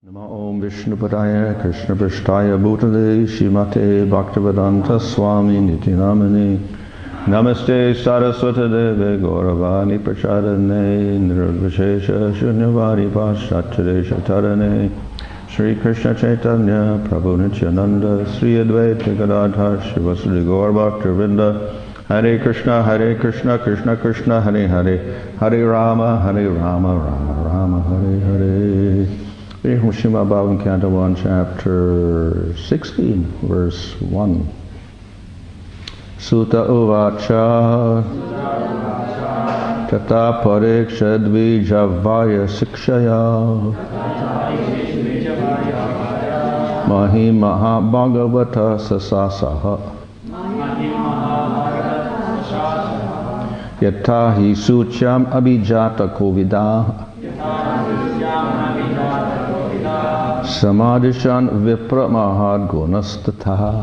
Namo Om Vishnupadaya Krishna Prishtaya Bhutale Shrimate Bhaktivedanta Swami Nityanamani Namaste Saraswata Deve Gauravani Prachadane Nirvishesha Shunyavadi Paschatcharesha Tarane Sri Krishna Chaitanya Prabhu Nityananda Sri Advaita Gadadhar Shivasri Gaur Bhaktivinda Hare Krishna, Krishna Krishna, Hare Hare, Hare Rama, Rama Rama, Hare Hare. Srimad Bhagavatam, Canto 1, Chapter 16, Verse 1. Sutta Uvacha Tata Parikshadvijavaya Sikshaya Mahi Mahabhagavata Sasasaha Yatahi Suchyam Abhijata Kovida Samadhishan Vipra Mahad Gunastataha.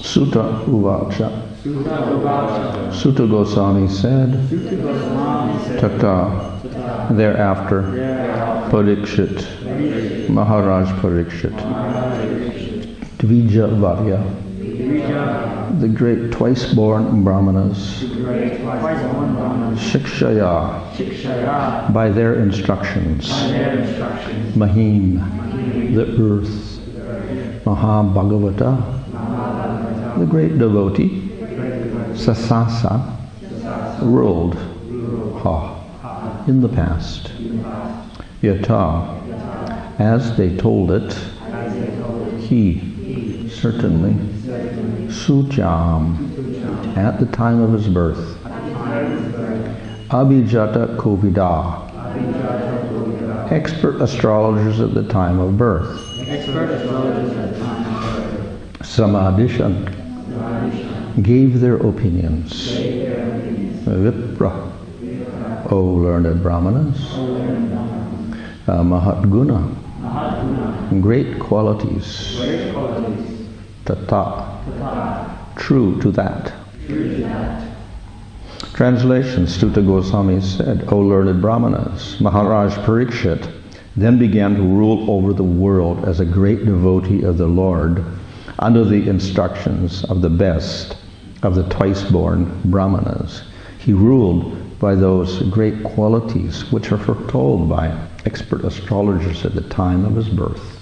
Sutta Uvacha. Sutta Goswami said, Tata, thereafter, Parikshit, Maharaj Parikshit, Dvijavarya, the great twice-born Brahmanas, Shikshaya, by their instructions, Mahim, the earth, Mahabhagavata, the great devotee, Sasasa, ruled in the past. Yata, as they told it, he, certainly, Sucham, at the time of his birth, Abhijata Kovida, expert astrologers at the time of birth, Samadhishan, gave their opinions. Vipra, O learned Brahmanas, Mahatguna, great qualities, Tata, true to that. Translation, Sutta Goswami said, O learned Brahmanas, Maharaj Parikshit then began to rule over the world as a great devotee of the Lord under the instructions of the best of the twice-born Brahmanas. He ruled by those great qualities which are foretold by expert astrologers at the time of his birth.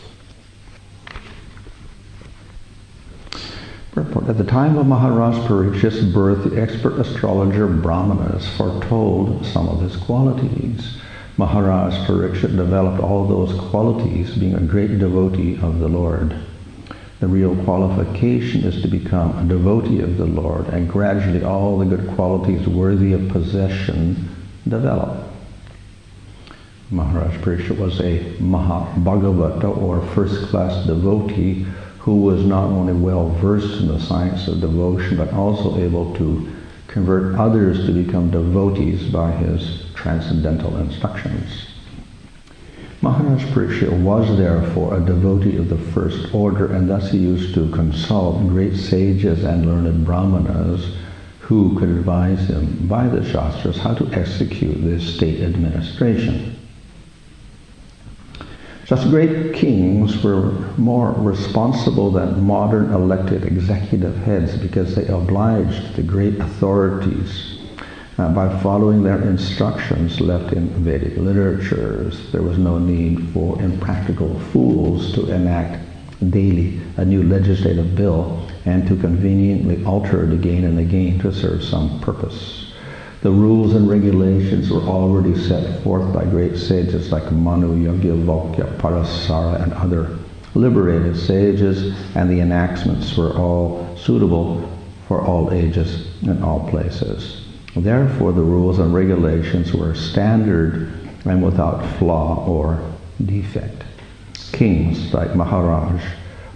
At the time of Maharaj Parikshit's birth, the expert astrologer Brahmanas foretold some of his qualities. Maharaj Parikshit developed all those qualities, being a great devotee of the Lord. The real qualification is to become a devotee of the Lord, and gradually all the good qualities worthy of possession develop. Maharaj Parikshit was a Mahabhagavata, or first-class devotee, who was not only well versed in the science of devotion, but also able to convert others to become devotees by his transcendental instructions. Maharaj Parikshit was therefore a devotee of the first order, and thus he used to consult great sages and learned brahmanas who could advise him by the Shastras how to execute this state administration. Such great kings were more responsible than modern elected executive heads because they obliged the great authorities by following their instructions left in Vedic literatures. There was no need for impractical fools to enact daily a new legislative bill and to conveniently alter it again and again to serve some purpose. The rules and regulations were already set forth by great sages like Manu, Yajnavalkya, Parasara, and other liberated sages, and the enactments were all suitable for all ages and all places. Therefore, the rules and regulations were standard and without flaw or defect. Kings like Maharaj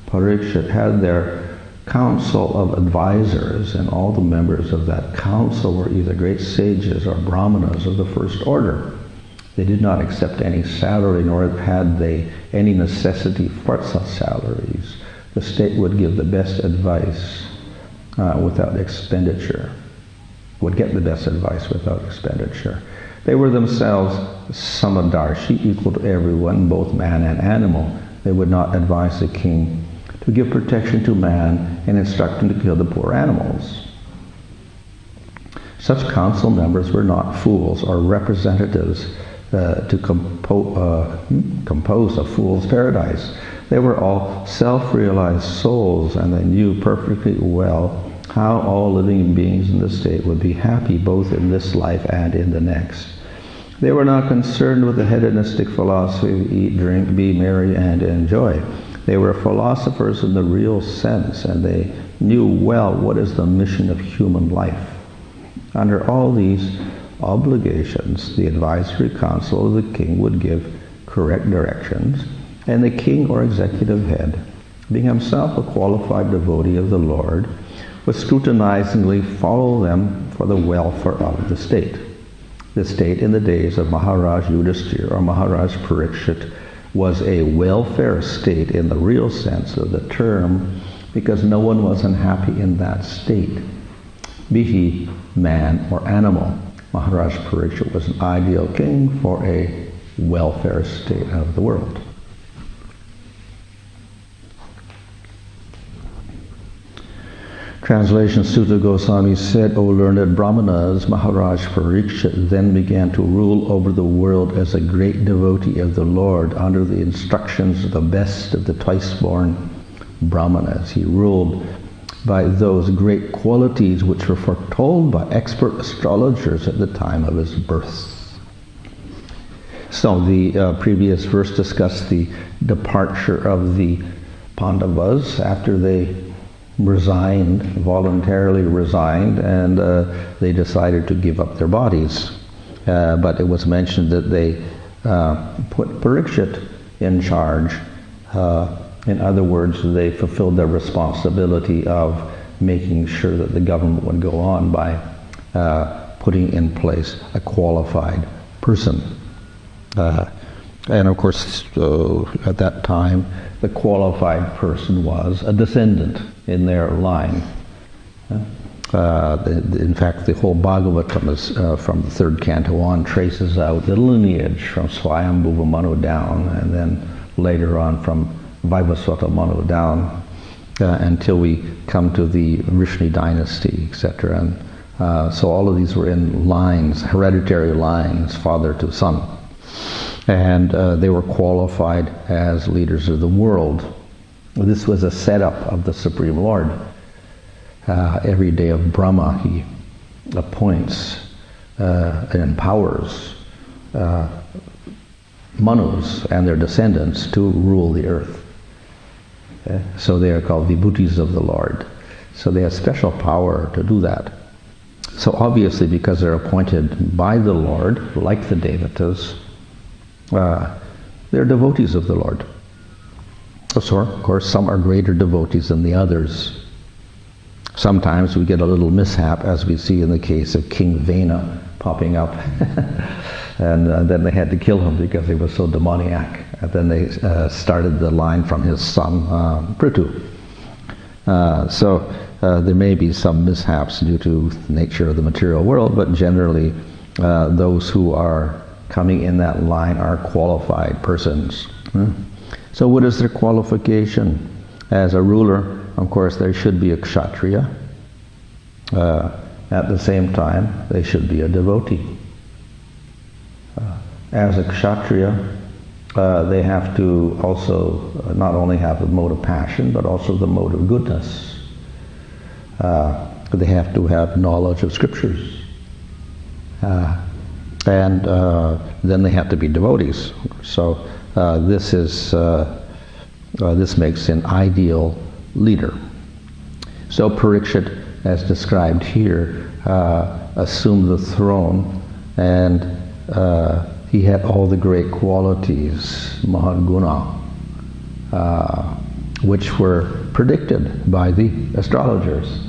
Parikshit had their council of advisors, and all the members of that council were either great sages or brahmanas of the first order. They did not accept any salary, nor had they any necessity for such salaries. The state would give the best advice without expenditure, would get the best advice without expenditure. They were themselves samadarshi, equal to everyone, both man and animal. They would not advise the king to give protection to man and instruct him to kill the poor animals. Such council members were not fools or representatives to compose a fool's paradise. They were all self-realized souls, and they knew perfectly well how all living beings in the state would be happy both in this life and in the next. They were not concerned with the hedonistic philosophy of eat, drink, be merry, and enjoy. They were philosophers in the real sense, and they knew well what is the mission of human life. Under all these obligations, the advisory council of the king would give correct directions, and the king or executive head, being himself a qualified devotee of the Lord, would scrutinizingly follow them for the welfare of the state. The state in the days of Maharaj Yudhishthira or Maharaj Parikshit was a welfare state in the real sense of the term, because no one was unhappy in that state, be he man or animal. Maharaj Parikshit was an ideal king for a welfare state of the world. Translation: Sutta Goswami said, O learned brahmanas, Maharaj Parikshit then began to rule over the world as a great devotee of the Lord under the instructions of the best of the twice-born brahmanas. He ruled by those great qualities which were foretold by expert astrologers at the time of his birth. So the previous verse discussed the departure of the Pandavas after they voluntarily resigned, and they decided to give up their bodies. But it was mentioned that they put Parikshit in charge. In other words, they fulfilled their responsibility of making sure that the government would go on by putting in place a qualified person. And of course, at that time, the qualified person was a descendant in their line. In fact, the whole Bhagavatam is, from the third canto on, traces out the lineage from Swayambhuva Manu down, and then later on from Vaivasvata Manu down, until we come to the Vrishni dynasty, etc. And so all of these were in lines, hereditary lines, father to son. And they were qualified as leaders of the world. This was a setup of the Supreme Lord. Every day of Brahma, he appoints and empowers Manus and their descendants to rule the earth. So they are called vibhutis of the Lord. So they have special power to do that. So obviously, because they're appointed by the Lord, like the Devatas, they're devotees of the Lord. So, of course, some are greater devotees than the others. Sometimes we get a little mishap, as we see in the case of King Vena popping up. And then they had to kill him because he was so demoniac. And then they started the line from his son, Prithu. So there may be some mishaps due to the nature of the material world, but generally those who are coming in that line are qualified persons. So what is their qualification? As a ruler, of course, there should be a kshatriya. At the same time, they should be a devotee. As a kshatriya, they have to also not only have the mode of passion, but also the mode of goodness. They have to have knowledge of scriptures. And then they have to be devotees. So this makes an ideal leader. So Parikshit, as described here, assumed the throne, and he had all the great qualities, Mahaguna, which were predicted by the astrologers.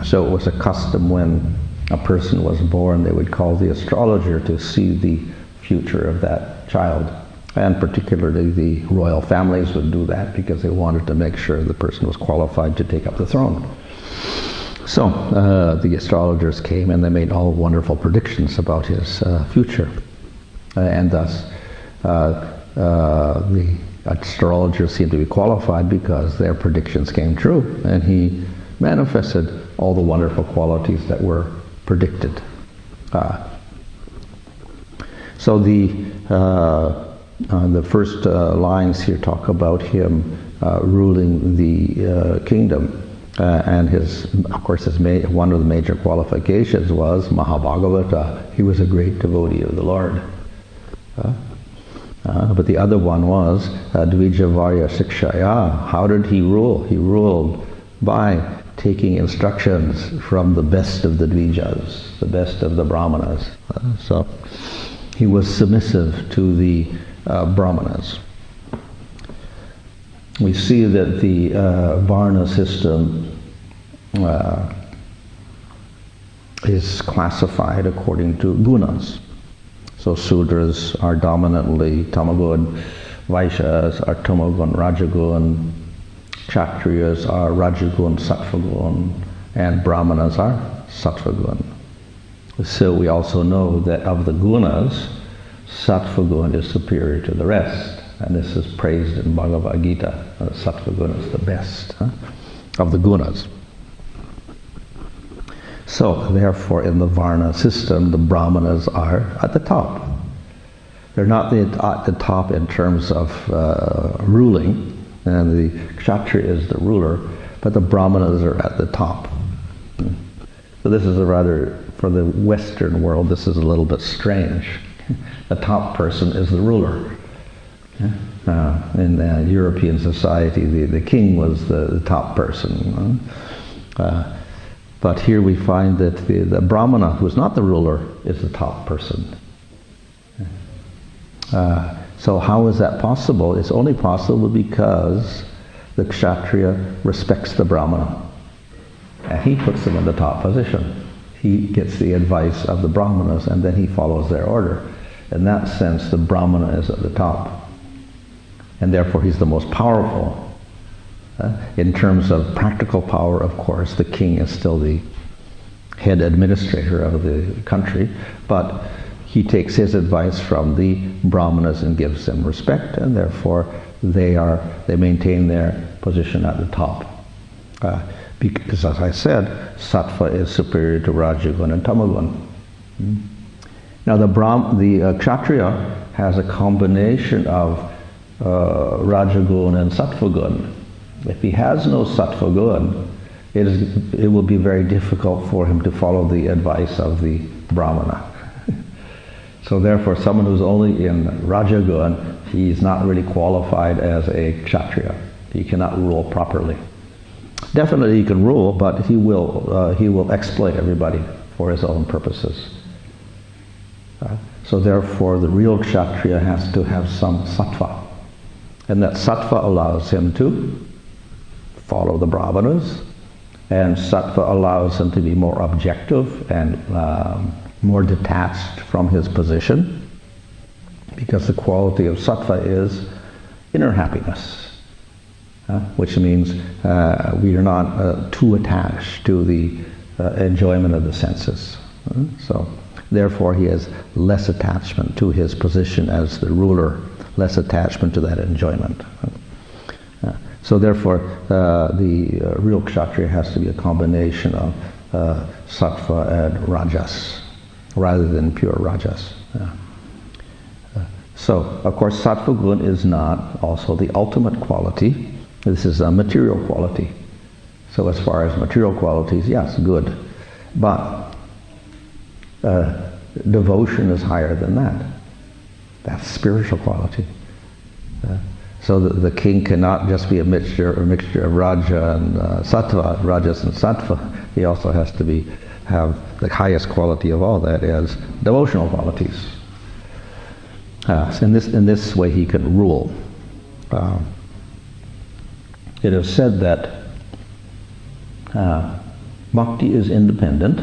So it was a custom when a person was born, they would call the astrologer to see the future of that child. And particularly the royal families would do that because they wanted to make sure the person was qualified to take up the throne. So the astrologers came and they made all wonderful predictions about his future. And thus the astrologers seemed to be qualified because their predictions came true. And he manifested all the wonderful qualities that were predicted. So the first lines here talk about him ruling the kingdom. And of course, one of the major qualifications was Mahabhagavata. He was a great devotee of the Lord. But the other one was Dvijavarya Sikshaya. How did he rule? He ruled by taking instructions from the best of the Dvijas, the best of the Brahmanas. So he was submissive to the Brahmanas. We see that the Varna system is classified according to gunas. So Sudras are dominantly tamagun, Vaishyas are tamagun, rajagun, Kshatriyas are rajagun, sattvagun, and Brahmanas are sattvagun. So we also know that of the gunas, sattvagun is superior to the rest. And this is praised in Bhagavad Gita. Sattva-guna is the best of the gunas. So, therefore, in the Varna system, the Brahmanas are at the top. They're not at the top in terms of ruling, and the Kshatriya is the ruler, but the Brahmanas are at the top. So this is for the Western world, this is a little bit strange. The top person is the ruler. In European society, the king was the top person. But here we find that the Brahmana, who is not the ruler, is the top person. So how is that possible? It's only possible because the Kshatriya respects the Brahmana. And he puts them in the top position. He gets the advice of the Brahmanas and then he follows their order. In that sense, the Brahmana is at the top. And therefore he's the most powerful. In terms of practical power, of course, the king is still the head administrator of the country, but he takes his advice from the Brahmanas and gives them respect, and therefore they maintain their position at the top. Because, as I said, sattva is superior to rajagun and tamagun. Now the Kshatriya has a combination of rajagun and sattvagun. If he has no sattvagun, it will be very difficult for him to follow the advice of the Brahmana. So therefore, someone who's only in rajagun, he's not really qualified as a kshatriya. He cannot rule properly. Definitely he can rule, but he will exploit everybody for his own purposes. So therefore, the real kshatriya has to have some sattva. And that sattva allows him to follow the brahmanas, and sattva allows him to be more objective and more detached from his position, because the quality of sattva is inner happiness, which means we are not too attached to the enjoyment of the senses. So therefore he has less attachment to his position as the ruler, less attachment to that enjoyment. So therefore the real kshatriya has to be a combination of sattva and rajas, rather than pure rajas. So, of course, sattva gun is not also the ultimate quality. This is a material quality. So as far as material qualities, yes, good. But devotion is higher than that. That's spiritual quality. So the king cannot just be a mixture of raja and sattva, rajas and sattva. He also has to have the highest quality of all, that is devotional qualities. In this way he can rule. It is said that bhakti is independent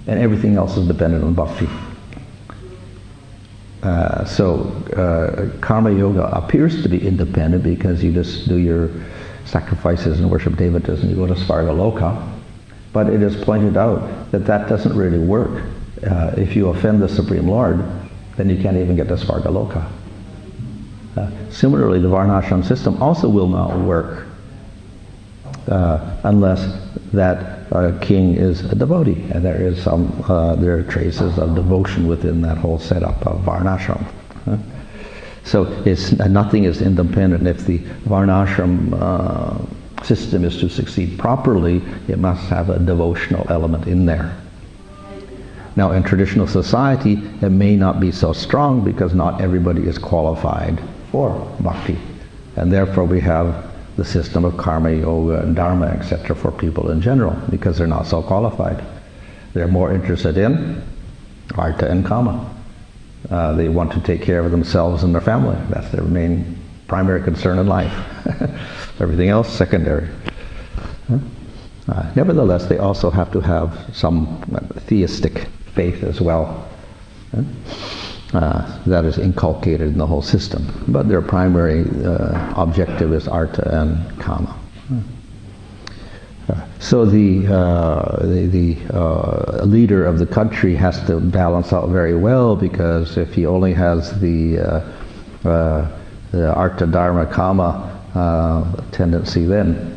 and everything else is dependent on bhakti. So karma yoga appears to be independent because you just do your sacrifices and worship devatas and you go to Svarga Loka, but it is pointed out that that doesn't really work. If you offend the Supreme Lord, then you can't even get to Svarga Loka. Similarly, the Varnashram system also will not work unless that king is a devotee, and there are traces of devotion within that whole setup of Varnashram. So nothing is independent. If the Varnashram system is to succeed properly, it must have a devotional element in there. Now, in traditional society, it may not be so strong because not everybody is qualified for bhakti, and therefore we have the system of karma yoga and dharma, etc., for people in general, because they're not so qualified. They're more interested in artha and kama. They want to take care of themselves and their family. That's their main primary concern in life. Everything else secondary. Nevertheless, they also have to have some theistic faith as well. That is inculcated in the whole system. But their primary objective is artha and kama. So the leader of the country has to balance out very well, because if he only has the artha, dharma, kama tendency, then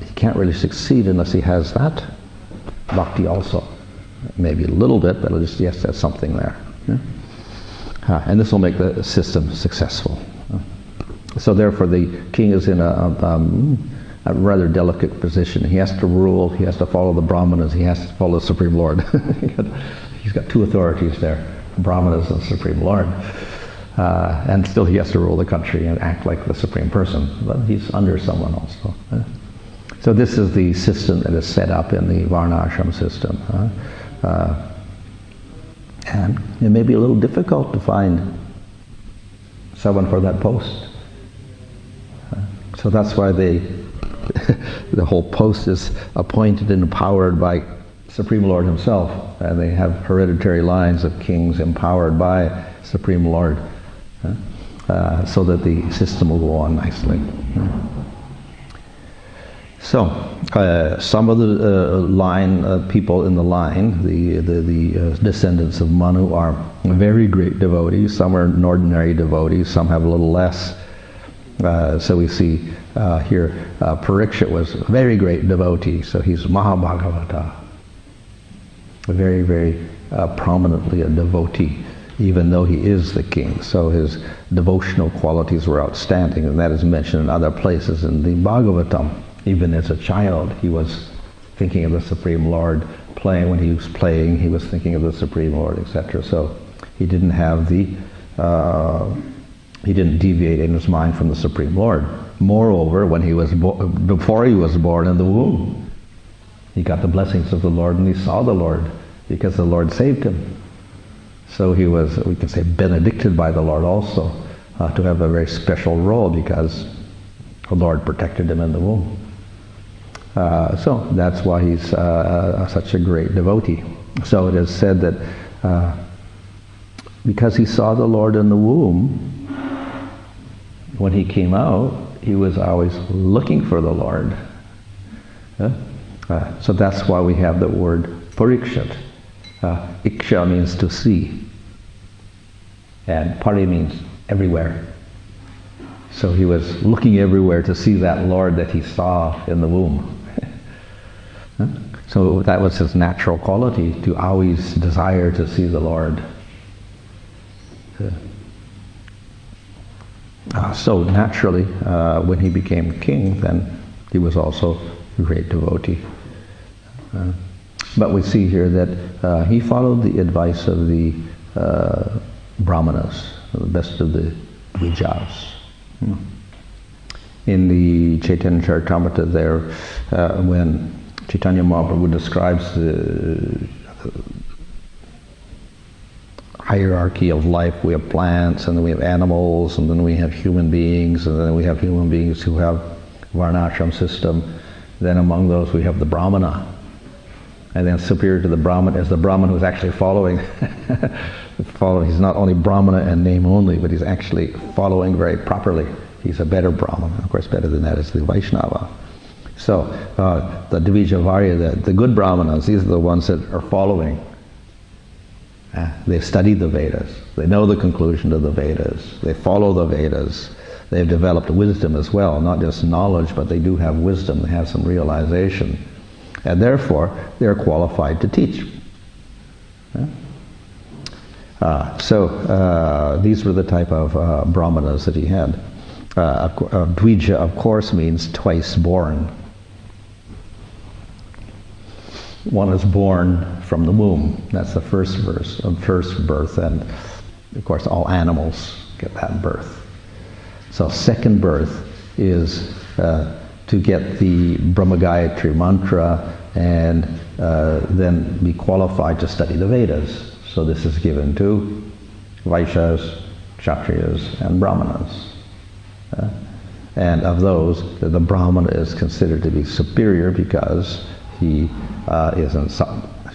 he can't really succeed unless he has that bhakti also. Maybe a little bit, but just yes, there's something there. And this will make the system successful. So therefore the king is in a rather delicate position. He has to rule, he has to follow the brahmanas, he has to follow the Supreme Lord. He's got two authorities there, brahmanas and Supreme Lord. And still he has to rule the country and act like the supreme person, but he's under someone also. So this is the system that is set up in the Varnashram system. And it may be a little difficult to find someone for that post. So that's why the whole post is appointed and empowered by Supreme Lord himself, and they have hereditary lines of kings empowered by Supreme Lord, so that the system will go on nicely. So, some of the people in the line, the descendants of Manu, are very great devotees. Some are ordinary devotees. Some have a little less. So we see here, Parikshit was a very great devotee. So he's Mahabhagavata, very, very prominently a devotee, even though he is the king. So his devotional qualities were outstanding, and that is mentioned in other places in the Bhagavatam. Even as a child, he was thinking of the Supreme Lord. When he was playing, he was thinking of the Supreme Lord, etc. So he didn't have he didn't deviate in his mind from the Supreme Lord. Moreover, when he was before he was born in the womb, he got the blessings of the Lord and he saw the Lord, because the Lord saved him. So he was, we can say, benedicted by the Lord also. to have a very special role because the Lord protected him in the womb. So that's why he's such a great devotee. So it is said that because he saw the Lord in the womb, when he came out, he was always looking for the Lord. So that's why we have the word parikshat. Iksha means to see, and pari means everywhere. So he was looking everywhere to see that Lord that he saw in the womb. So that was his natural quality, to always desire to see the Lord. So naturally, when he became king, then he was also a great devotee. But we see here that he followed the advice of the brahmanas, the best of the dvijas. In the Chaitanya Charitamrita there, when Chaitanya Mahaprabhu describes the hierarchy of life, we have plants, and then we have animals, and then we have human beings, and then we have human beings who have varnashram system. Then among those we have the brahmana. And then superior to the brahman is the brahman who's actually following. He's not only brahmana in name only, but he's actually following very properly. He's a better brahman. Of course, better than that is the Vaishnava. So the Dvijavarya, the good brahmanas, these are the ones that are following. They've studied the Vedas. They know the conclusion of the Vedas. They follow the Vedas. They've developed wisdom as well, not just knowledge, but they do have wisdom. They have some realization. And therefore, they're qualified to teach. So these were the type of brahmanas that he had. Dvija, of course, means twice born. One is born from the womb. That's the first verse of first birth, and of course all animals get that birth. So second birth is to get the Brahma Gayatri mantra and then be qualified to study the Vedas. So this is given to Vaishyas, Kshatriyas, and Brahmanas. And of those, the Brahmana is considered to be superior because he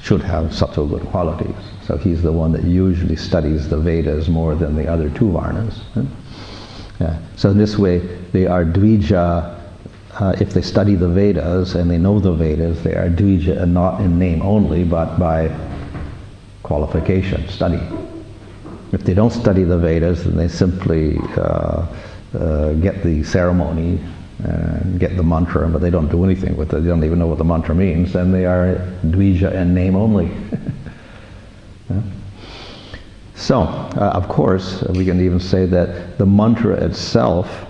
should have subtle good qualities. So he's the one that usually studies the Vedas more than the other two varnas. So in this way, they are Dvija. If they study the Vedas and they know the Vedas, they are Dvija, and not in name only, but by qualification, study. If they don't study the Vedas, then they simply get the ceremony and get the mantra, but they don't do anything with it. They don't even know what the mantra means. Then they are Dvija in name only. So, of course, we can even say that the mantra itself,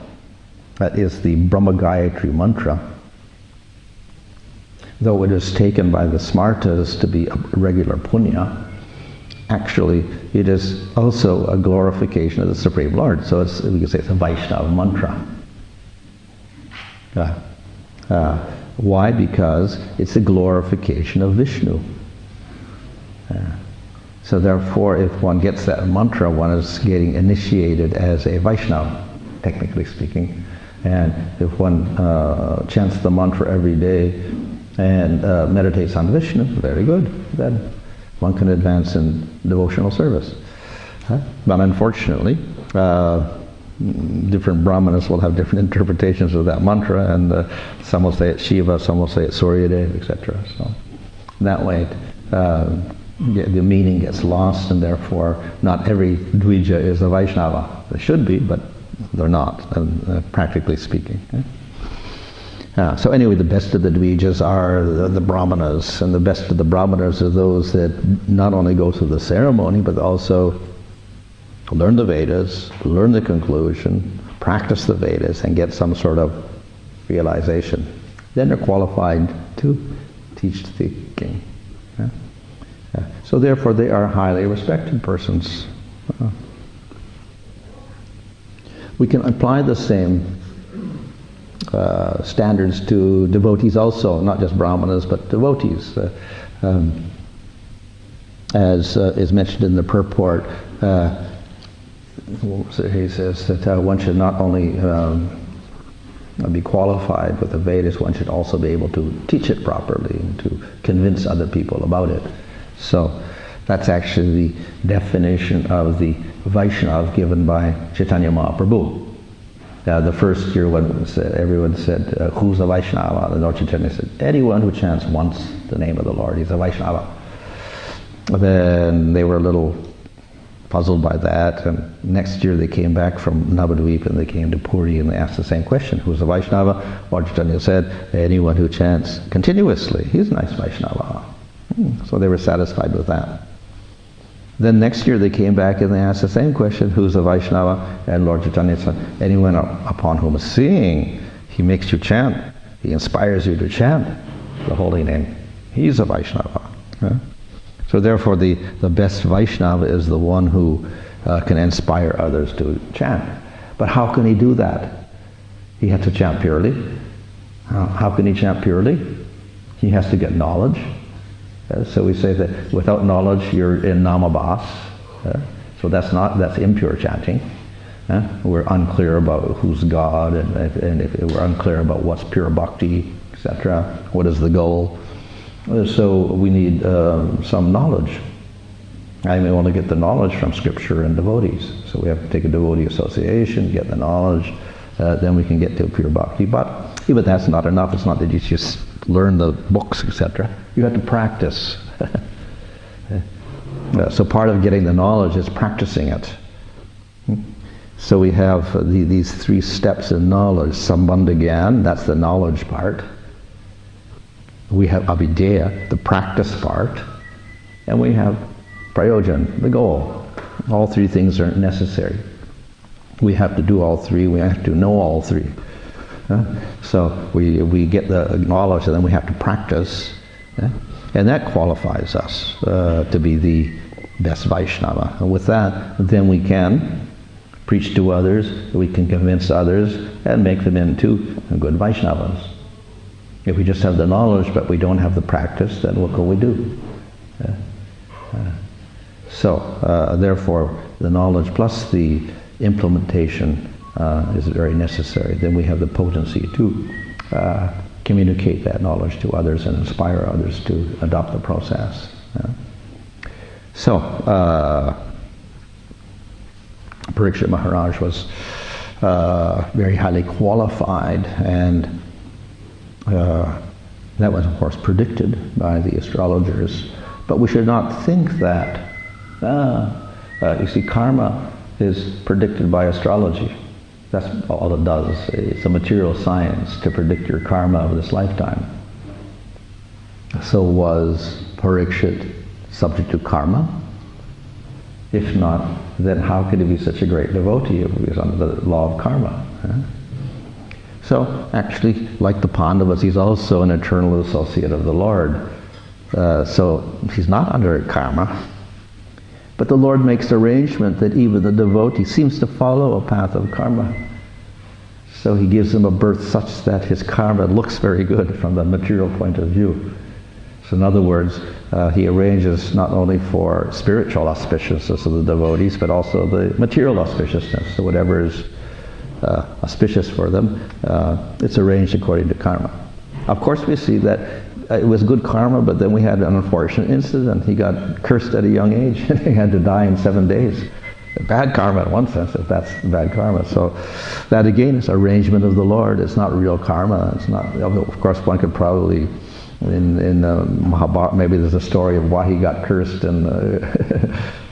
that is the Brahma Gayatri mantra, though it is taken by the smartas to be a regular punya, actually it is also a glorification of the Supreme Lord. So we can say it's a Vaishnava mantra. Why? Because it's a glorification of Vishnu. So therefore, if one gets that mantra, one is getting initiated as a Vaishnava, technically speaking. And if one chants the mantra every day and meditates on Vishnu, very good. Then one can advance in devotional service. But unfortunately, different brahmanas will have different interpretations of that mantra, and some will say it's Shiva, some will say it's Suryadev, etc. So that way the meaning gets lost, and therefore not every Dvija is a Vaishnava. They should be, but they're not, practically speaking. So anyway, the best of the Dvijas are the brahmanas, and the best of the brahmanas are those that not only go through the ceremony, but also learn the Vedas, learn the conclusion, practice the Vedas, and get some sort of realization. Then they're qualified to teach the king. So therefore they are highly respected persons. We can apply the same standards to devotees also, not just brahmanas, but devotees. As is mentioned in the purport, he says that one should not only be qualified with the Vedas, one should also be able to teach it properly and to convince other people about it. So that's actually the definition of the Vaishnava given by Chaitanya Mahaprabhu. The first year when everyone said, who's a Vaishnava? The Lord Chaitanya said, anyone who chants once the name of the Lord, he's a Vaishnava. Then they were a little puzzled by that, and next year they came back from Navadvip and they came to Puri and they asked the same question, who's a Vaishnava? Lord Chaitanya said, anyone who chants continuously, he's a nice Vaishnava. So they were satisfied with that. Then next year they came back and they asked the same question, who's a Vaishnava? And Lord Chaitanya said, anyone upon whom seeing, he makes you chant, he inspires you to chant the holy name, he's a Vaishnava. So therefore the best Vaishnava is the one who can inspire others to chant. But how can he do that? He has to chant purely. How can he chant purely? He has to get knowledge. So we say that without knowledge you're in namabhas. So that's impure chanting. We're unclear about who's God, and if we're unclear about what's pure bhakti, etc. What is the goal? So we need some knowledge. I may want to get the knowledge from scripture and devotees. So we have to take a devotee association, get the knowledge, then we can get to pure bhakti. But even that's not enough. It's not that you just learn the books, etc. You have to practice. So part of getting the knowledge is practicing it. So we have these three steps in knowledge. Sambandha Gyan, that's the knowledge part. We have avidya, the practice part, and we have prayojan, the goal. All three things are necessary. We have to do all three, we have to know all three. So we get the knowledge and then we have to practice, and that qualifies us to be the best Vaishnava. And with that, then we can preach to others, we can convince others and make them into good Vaishnavas. If we just have the knowledge but we don't have the practice, then what can we do? Therefore, the knowledge plus the implementation is very necessary. Then we have the potency to communicate that knowledge to others and inspire others to adopt the process. Parikshit Maharaj was very highly qualified, and that was, of course, predicted by the astrologers. But we should not think that, you see, karma is predicted by astrology. That's all it does. It's a material science to predict your karma of this lifetime. So was Parikshit subject to karma? If not, then how could he be such a great devotee if he was under the law of karma? So actually, like the Pandavas, he's also an eternal associate of the Lord. So he's not under karma. But the Lord makes arrangement that even the devotee seems to follow a path of karma. So he gives him a birth such that his karma looks very good from the material point of view. So in other words, he arranges not only for spiritual auspiciousness of the devotees, but also the material auspiciousness. So whatever is auspicious for them, it's arranged according to karma. Of course, we see that it was good karma, but then we had an unfortunate incident. He got cursed at a young age and he had to die in 7 days. Bad karma in one sense, if that's bad karma. So that again is arrangement of the Lord. It's not real karma. It's not. Of course, one could probably in Mahabharata, maybe there's a story of why he got cursed and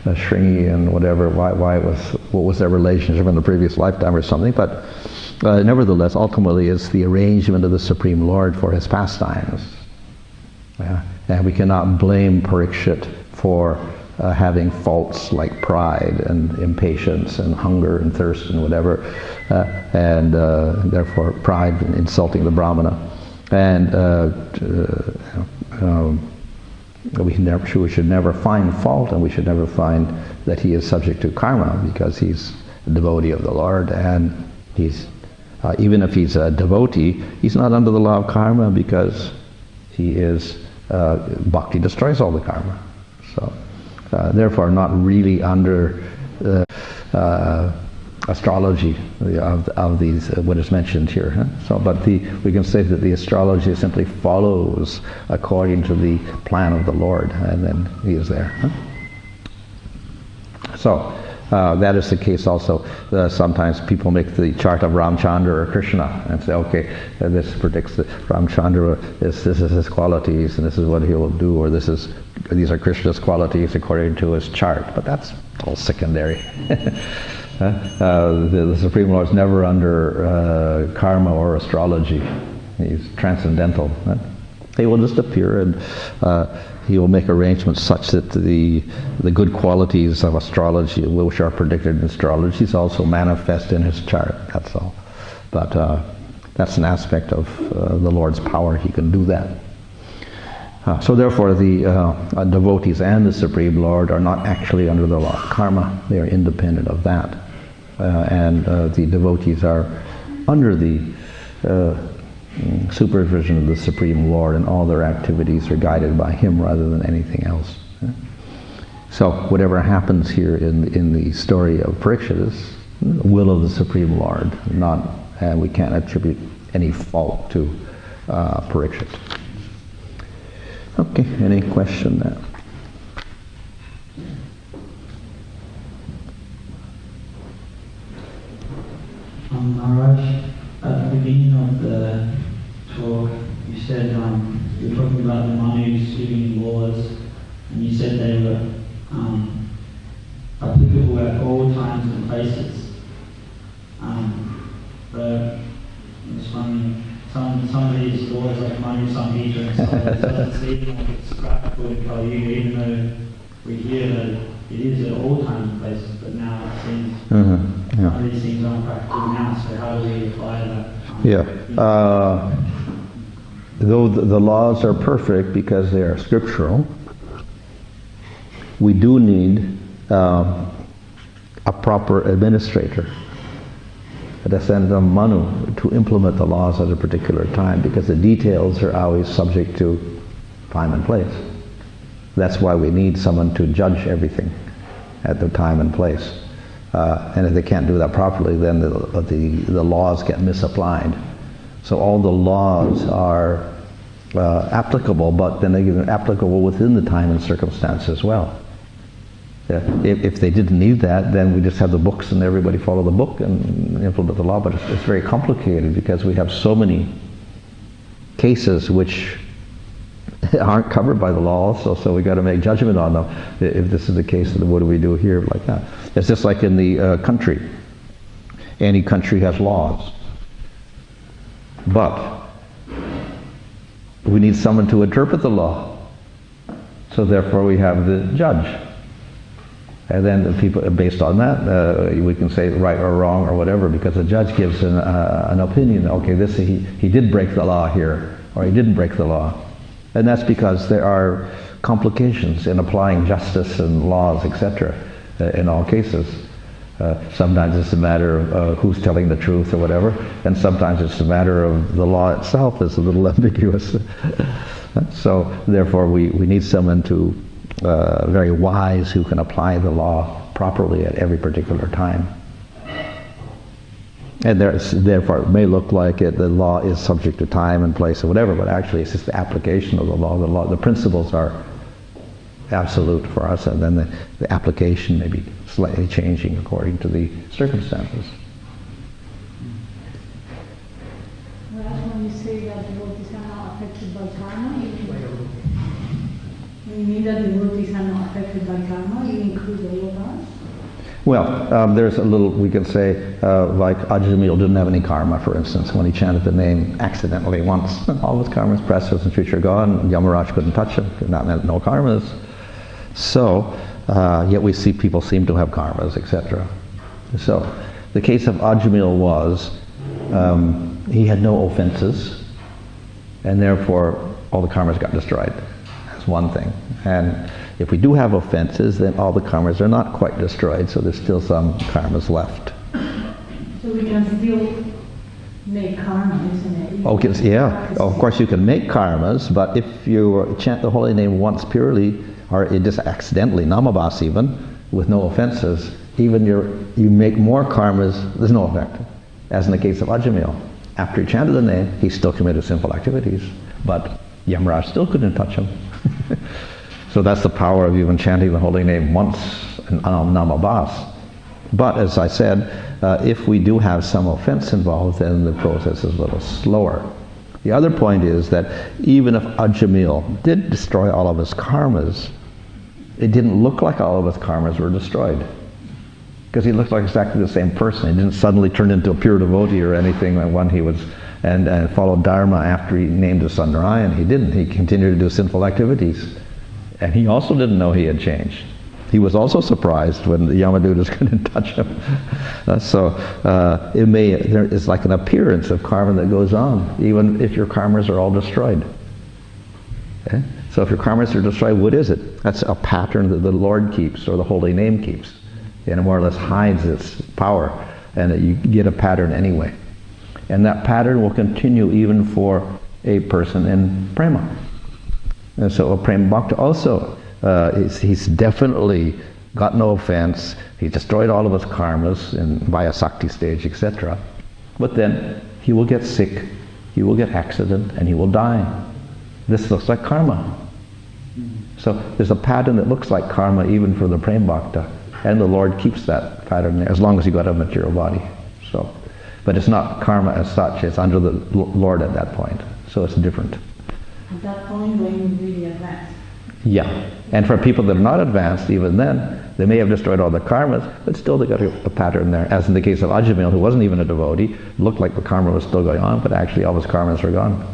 Shringi and whatever. Why it was, what was their relationship in the previous lifetime or something. But nevertheless, ultimately, it's the arrangement of the Supreme Lord for his pastimes. And we cannot blame Parikshit for having faults like pride and impatience and hunger and thirst and whatever, and therefore pride and insulting the Brahmana. And we should never find fault, and we should never find that he is subject to karma, because he's a devotee of the Lord, and he's even if he's a devotee, he's not under the law of karma, because he is bhakti destroys all the karma. So therefore not really under astrology of these what is mentioned here. Huh? So, but we can say that the astrology simply follows according to the plan of the Lord, and then he is there. Huh? So that is the case also. Sometimes people make the chart of Ramchandra or Krishna and say, okay, this predicts that Ramchandra this is his qualities and this is what he will do, or these are Krishna's qualities according to his chart. But that's all secondary. The Supreme Lord is never under karma or astrology. He's transcendental. Huh? He will just appear and he will make arrangements such that the good qualities of astrology, which are predicted in astrology, is also manifest in his chart. That's all. But that's an aspect of the Lord's power. He can do that. So therefore, the devotees and the Supreme Lord are not actually under the law of karma. They are independent of that. And the devotees are under the supervision of the Supreme Lord, and all their activities are guided by him rather than anything else. So whatever happens here in the story of Parikshit is the will of the Supreme Lord, and we can't attribute any fault to Parikshit. Okay, any question there? Maharaj, at the beginning of the talk, you said you were talking about the Manus giving laws, and you said they were applicable at all times and places. But I'm just wondering, some of these laws, like Manu Samhita and stuff, it doesn't seem like it's practical in Kali Yuga, even though we hear that it is at all times and places, but now it seems some of these things aren't practical now, so how do we apply that? Though the laws are perfect because they are scriptural, we do need a proper administrator, a descendant of Manu, to implement the laws at a particular time, because the details are always subject to time and place. That's why we need someone to judge everything at the time and place. And if they can't do that properly, then the laws get misapplied. So all the laws are applicable, but then they're applicable within the time and circumstance as well. If they didn't need that, then we just have the books and everybody follow the book and implement the law. But it's very complicated because we have so many cases which aren't covered by the law also, so we got to make judgment on them. If this is the case, then what do we do here like that? It's just like in the country. Any country has laws. But we need someone to interpret the law. So therefore we have the judge. And then the people, based on that, we can say right or wrong or whatever, because the judge gives an opinion. Okay, this he did break the law here, or he didn't break the law. And that's because there are complications in applying justice and laws, etc. In all cases. Sometimes it's a matter of who's telling the truth or whatever, and sometimes it's a matter of the law itself is a little ambiguous. So therefore we need someone to very wise who can apply the law properly at every particular time. And therefore it may look like the law is subject to time and place or whatever, but actually it's just the application of the law. The principles are absolute for us, and then the application may be slightly changing according to the circumstances. Well, when you say that devotees are not affected by karma, you mean that devotees are not affected by karma? You include all of us? Well, there's a little, we can say, like Ajamil didn't have any karma, for instance, when he chanted the name accidentally once. All his karmas, past, present, future, gone. Yamaraj couldn't touch him, no karmas. So, yet we see people seem to have karmas, etc. So, the case of Ajamil was, he had no offenses, and therefore all the karmas got destroyed. That's one thing. And if we do have offenses, then all the karmas are not quite destroyed, so there's still some karmas left. So we can still make karma, isn't it? Okay, yeah, of course you can make karmas, but if you chant the holy name once purely, or just accidentally, namabhas even, with no offenses, even you make more karmas, there's no effect. As in the case of Ajamil, after he chanted the name, he still committed sinful activities, but Yamaraj still couldn't touch him. So that's the power of even chanting the holy name once in Namabhas. But as I said, if we do have some offense involved, then the process is a little slower. The other point is that even if Ajamil did destroy all of his karmas, it didn't look like all of his karmas were destroyed. Because he looked like exactly the same person. He didn't suddenly turn into a pure devotee or anything when he was, and followed Dharma after he named his son Narayan. He didn't. He continued to do sinful activities. And he also didn't know he had changed. He was also surprised when the Yamadutas couldn't touch him. There is like an appearance of karma that goes on, even if your karmas are all destroyed. Okay? So if your karmas are destroyed, what is it? That's a pattern that the Lord keeps, or the holy name keeps. And it more or less hides its power, and that you get a pattern anyway. And that pattern will continue even for a person in prema. And so a prema bhakta also, he's definitely got no offense, he destroyed all of his karmas via sakti stage, etc. But then he will get sick, he will get accident, and he will die. This looks like karma. So there's a pattern that looks like karma even for the prema bhakta. And the Lord keeps that pattern there, as long as you got a material body. So, but it's not karma as such, it's under the Lord at that point. So it's different. At that point when you really advance. Yeah. And for people that are not advanced, even then, they may have destroyed all the karmas, but still they got a pattern there. As in the case of Ajamil, who wasn't even a devotee, it looked like the karma was still going on, but actually all his karmas were gone.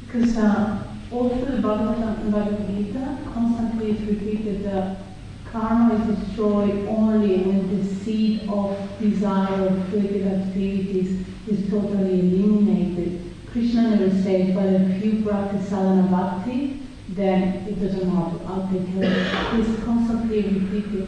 Because all through the Bhagavatam and Bhagavad Gita, constantly it's repeated that karma is destroyed only when the seed of desire or creative activities is totally eliminated. Krishna never says, but if you practice sadhana bhakti, then it doesn't matter, I'll take care of it. It's constantly repeated,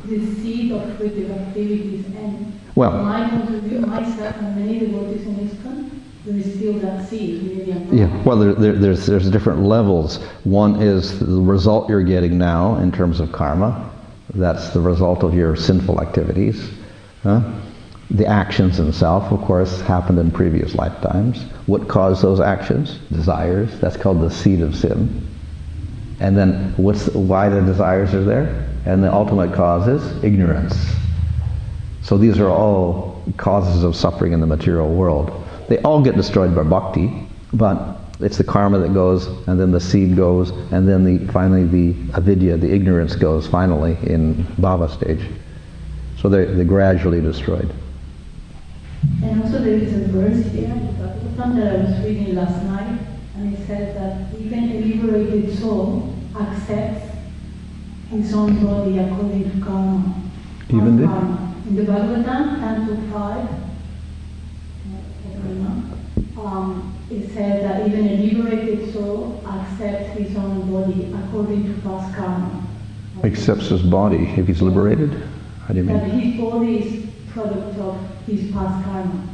the seed of creative activities. And from my point of view, myself and many devotees in ISKCON, there is still that seed. Yeah, well, there's different levels. One is the result you're getting now in terms of karma. That's the result of your sinful activities. The actions themselves, of course, happened in previous lifetimes. What caused those actions? Desires. That's called the seed of sin. And then why the desires are there? And the ultimate cause is ignorance. So these are all causes of suffering in the material world. They all get destroyed by bhakti, but it's the karma that goes, and then the seed goes, and then finally the avidya, the ignorance goes finally in bhava stage. So they're gradually destroyed. And also there is a verse here that I was reading last night, and it says that even a liberated soul accepts his own body according to karma. Even the? Karma. In the Bhagavatam, Canto 5, it says that even a liberated soul accepts his own body according to past karma. Accepts his body if he's liberated? How do you mean? That his body is product of his past karma.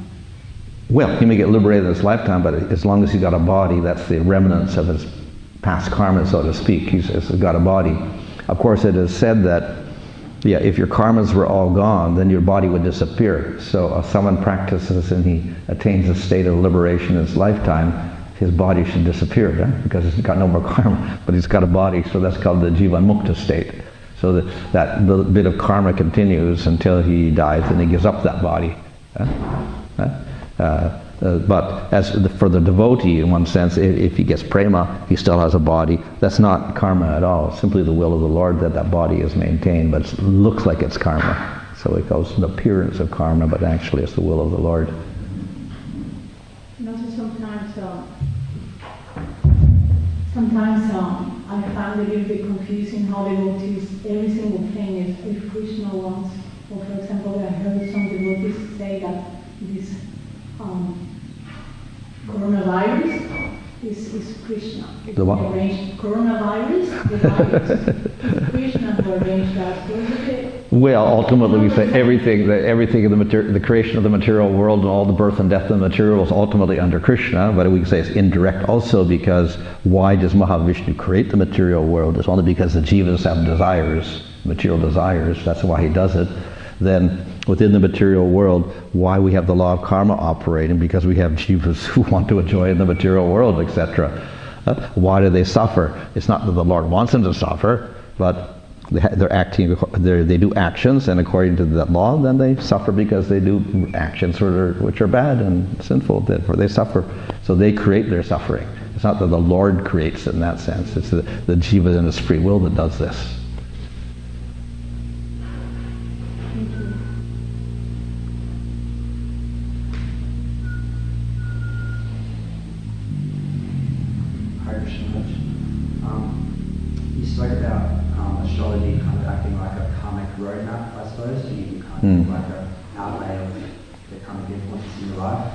Well, he may get liberated in this lifetime, but as long as he's got a body, that's the remnants of his past karma, so to speak. He's got a body. Of course, it is said that, yeah, if your karmas were all gone, then your body would disappear. So if someone practices and he attains a state of liberation in his lifetime, his body should disappear, because he's got no more karma, but he's got a body, so that's called the jivan mukta state. So that bit of karma continues until he dies, and he gives up that body. But for the devotee, in one sense, if he gets prema, he still has a body. That's not karma at all. It's simply the will of the Lord that body is maintained, but it looks like it's karma. So it goes an appearance of karma, but actually it's the will of the Lord. And also sometimes I find it a little bit confusing how devotees, every single thing is if Krishna wants. Or for example, I heard some devotees say that this coronavirus is Krishna. The what? Coronavirus, the virus, is Krishna who arranged that. Well, ultimately we say everything in the creation of the material world and all the birth and death of the material is ultimately under Krishna, but we can say it's indirect also, because why does Mahavishnu create the material world? It's only because the jivas have desires, material desires. That's why he does it. then within the material world, why we have the law of karma operating? Because we have jivas who want to enjoy in the material world, etc. Why do they suffer? It's not that the Lord wants them to suffer, but they do actions, and according to that law, then they suffer because they do actions which are bad and sinful. Therefore, they suffer. So they create their suffering. It's not that the Lord creates it in that sense. It's the jiva and his free will that does this. Hare Krishna. You spoke about astrology kind of acting like a karmic roadmap, I suppose, to you kind of like an outlay of the kind of influences in your life.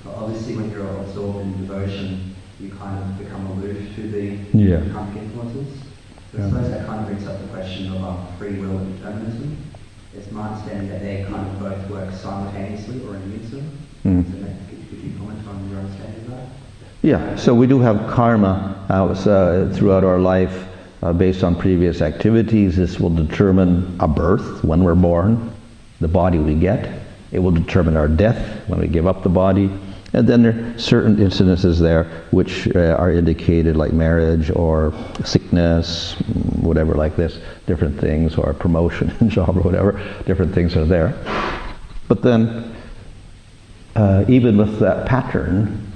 But obviously when you're absorbed in devotion, you kind of become aloof to the karmic influences. So I suppose that kind of brings up the question of free will and determinism. It's my understanding that they kind of both work simultaneously or in unison. So could you comment on your understanding of that? Yeah, so we do have karma throughout our life. Based on previous activities. This will determine a birth, when we're born, the body we get. It will determine our death, when we give up the body. And then there are certain incidences there which are indicated, like marriage or sickness, whatever like this, different things, or promotion, job or whatever, different things are there. But then, even with that pattern,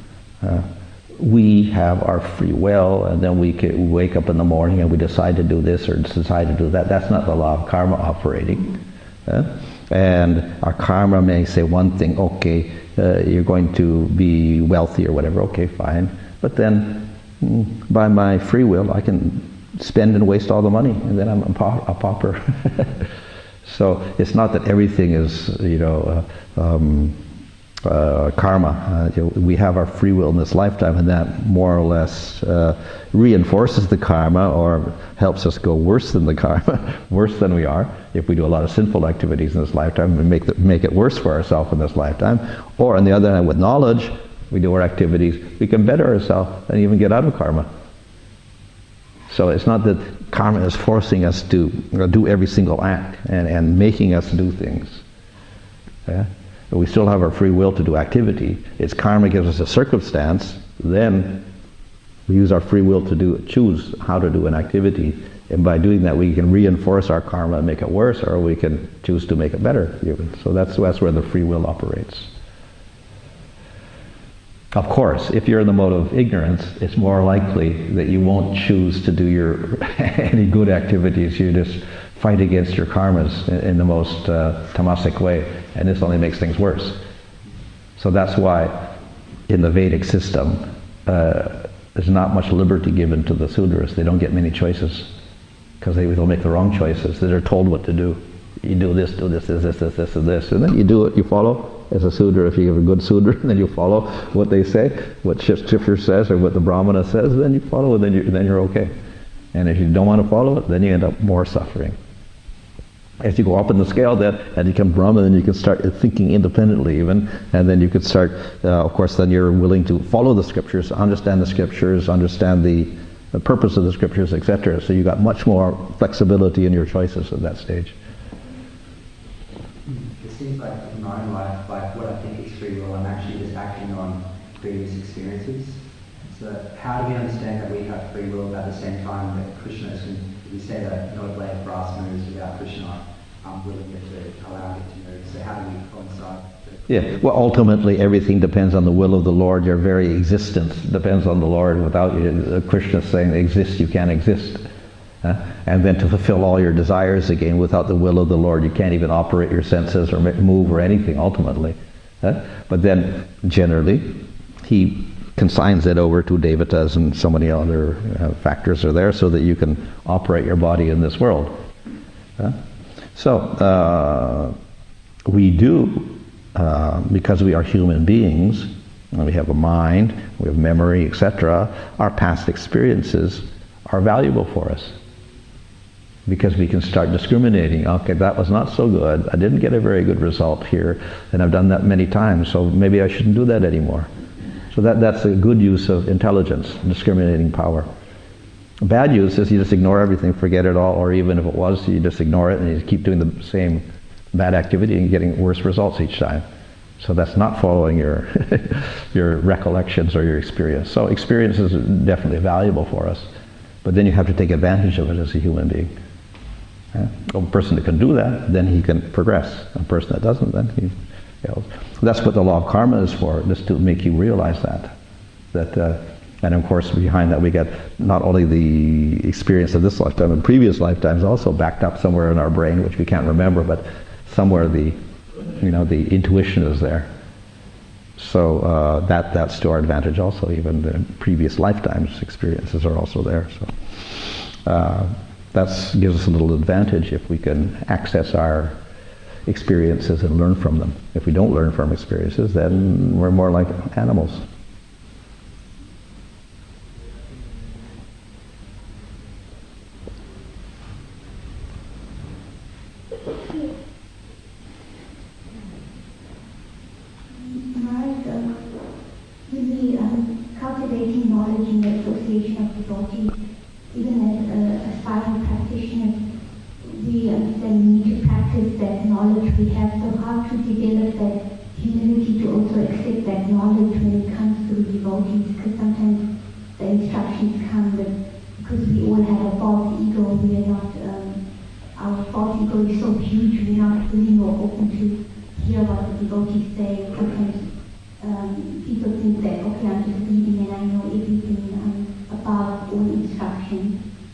we have our free will, and then we can wake up in the morning and we decide to do this or decide to do that. That's not the law of karma operating. And our karma may say one thing, okay, you're going to be wealthy or whatever, okay, fine. But then, by my free will, I can spend and waste all the money, and then I'm a pauper. So it's not that everything is, karma. We have our free will in this lifetime, and that more or less reinforces the karma or helps us go worse than the karma, worse than we are, if we do a lot of sinful activities in this lifetime and make it worse for ourselves in this lifetime. Or on the other hand, with knowledge, we do our activities, we can better ourselves and even get out of karma. So it's not that karma is forcing us to do every single act and making us do things. Yeah? But we still have our free will to do activity. It's karma gives us a circumstance, then we use our free will to choose how to do an activity. And by doing that, we can reinforce our karma and make it worse, or we can choose to make it better even. So that's where the free will operates. Of course, if you're in the mode of ignorance, it's more likely that you won't choose to do any good activities. You just fight against your karmas in the most tamasic way, and this only makes things worse. So that's why in the Vedic system, there's not much liberty given to the Sudras. They don't get many choices, because they'll make the wrong choices. They're told what to do. You do this, and this, and then you do it, you follow. As a Sudra, if you have a good Sudra, then you follow what they say, what Scripture says, or what the Brahmana says, then you follow it, then you're okay. And if you don't want to follow it, then you end up more suffering. As you go up in the scale then, and you become Brahman, then you can start thinking independently even, and then you could start, of course, then you're willing to follow the Scriptures, understand the purpose of the Scriptures, etc. So you got much more flexibility in your choices at that stage. It seems like in my own life, like what I think is free will, I'm actually just acting on previous experiences. So how do we understand that we have free will at the same time that Krishna is, we say that no blade of grass moves without Krishna willing it to allow it to move. So how do we coincide? Yeah, well, ultimately everything depends on the will of the Lord. Your very existence depends on the Lord. Without you, Krishna saying exist, you can't exist. And then to fulfill all your desires again, without the will of the Lord, you can't even operate your senses or move or anything ultimately. But then generally, he consigns it over to devatas and so many other factors are there so that you can operate your body in this world. So we do, because we are human beings, and we have a mind, we have memory, etc., our past experiences are valuable for us. Because we can start discriminating. Okay, that was not so good. I didn't get a very good result here, and I've done that many times, so maybe I shouldn't do that anymore. So that's a good use of intelligence, discriminating power. Bad use is you just ignore everything, forget it all, or even if it was, you just ignore it and you keep doing the same bad activity and getting worse results each time. So that's not following your your recollections or your experience. So experiences are definitely valuable for us, but then you have to take advantage of it as a human being. Yeah? A person that can do that, then he can progress. A person that doesn't, then he fails. That's what the law of karma is for, just to make you realize that. And of course, behind that we get not only the experience of this lifetime, but previous lifetimes also backed up somewhere in our brain, which we can't remember, but somewhere the intuition is there. So that's to our advantage also. Even the previous lifetimes' experiences are also there. So that gives us a little advantage if we can access our experiences and learn from them. If we don't learn from experiences, then we're more like animals. Cultivating knowledge in the association of devotees, even as aspiring practitioners, we understand we need to practice that knowledge we have. So how to develop that humility to also accept that knowledge when it comes to devotees? Because sometimes the instructions come, but because we all have a false ego, we are not. Our false ego is so huge, we're not willing or open to hear what the devotees say. Sometimes people think that, okay, I'm just reading and I know everything, I'm above all instruction.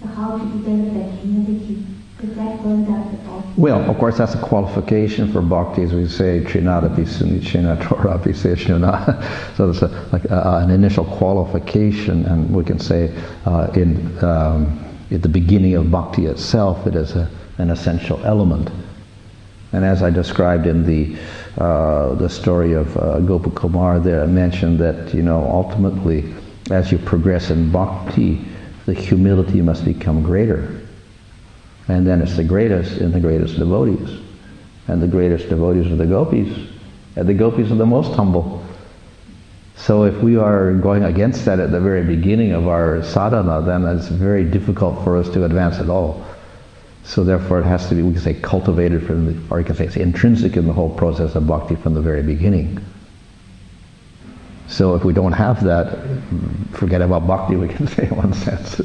So how to develop that humility? Because that burns out the thought. Well, of course, that's a qualification for bhakti, as we say, Trinadapi Sunichena Torapi Seshnuna. So it's an initial qualification, and we can say at the beginning of bhakti itself, it is an essential element. And as I described in the story of Gopakumar there, I mentioned that, ultimately, as you progress in bhakti, the humility must become greater. And then it's the greatest in the greatest devotees. And the greatest devotees are the gopis. And the gopis are the most humble. So if we are going against that at the very beginning of our sadhana, then it's very difficult for us to advance at all. So therefore it has to be, we can say, cultivated or you can say it's intrinsic in the whole process of bhakti from the very beginning. So if we don't have that, forget about bhakti, we can say in one sense.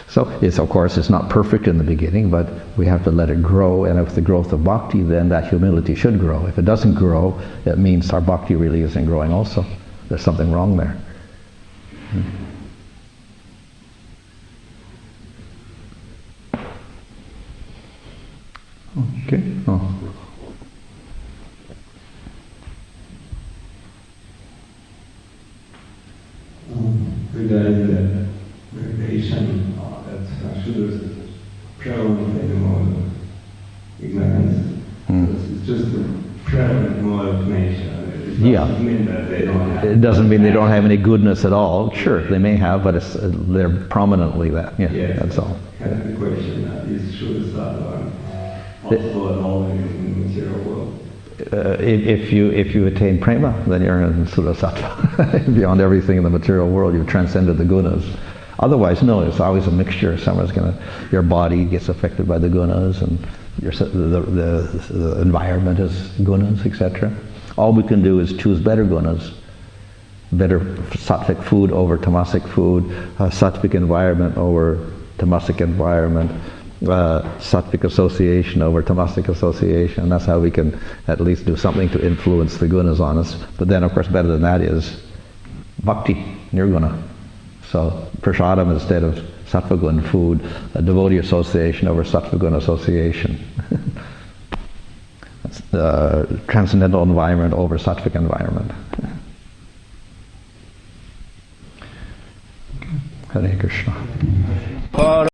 So of course it's not perfect in the beginning, but we have to let it grow, and with the growth of bhakti, then that humility should grow. If it doesn't grow, it means our bhakti really isn't growing also. There's something wrong there. Okay. Regarding the meditation, that should is prevalent anymore of ignorance. It's just a prevalent mode of nature. It doesn't mean that they don't have. It doesn't mean they don't have any goodness at all. Sure, they may have, but they're prominently that. Yeah, yes, that's all. Kind of the question is Shuddha also at all in the material world? If you attain prema, then you're in Suddha Sattva. Beyond everything in the material world, you've transcended the gunas. Otherwise, no, it's always a mixture. Your body gets affected by the gunas, and the environment is gunas, etc. All we can do is choose better gunas, better sattvic food over tamasic food, sattvic environment over tamasic environment, sattvic association over tamasic association. That's how we can at least do something to influence the gunas on us. But then, of course, better than that is bhakti, nirguna. So prasadam instead of sattva-gun food, a devotee association over sattva-gun association. Transcendental environment over sattvic environment. Hare Krishna.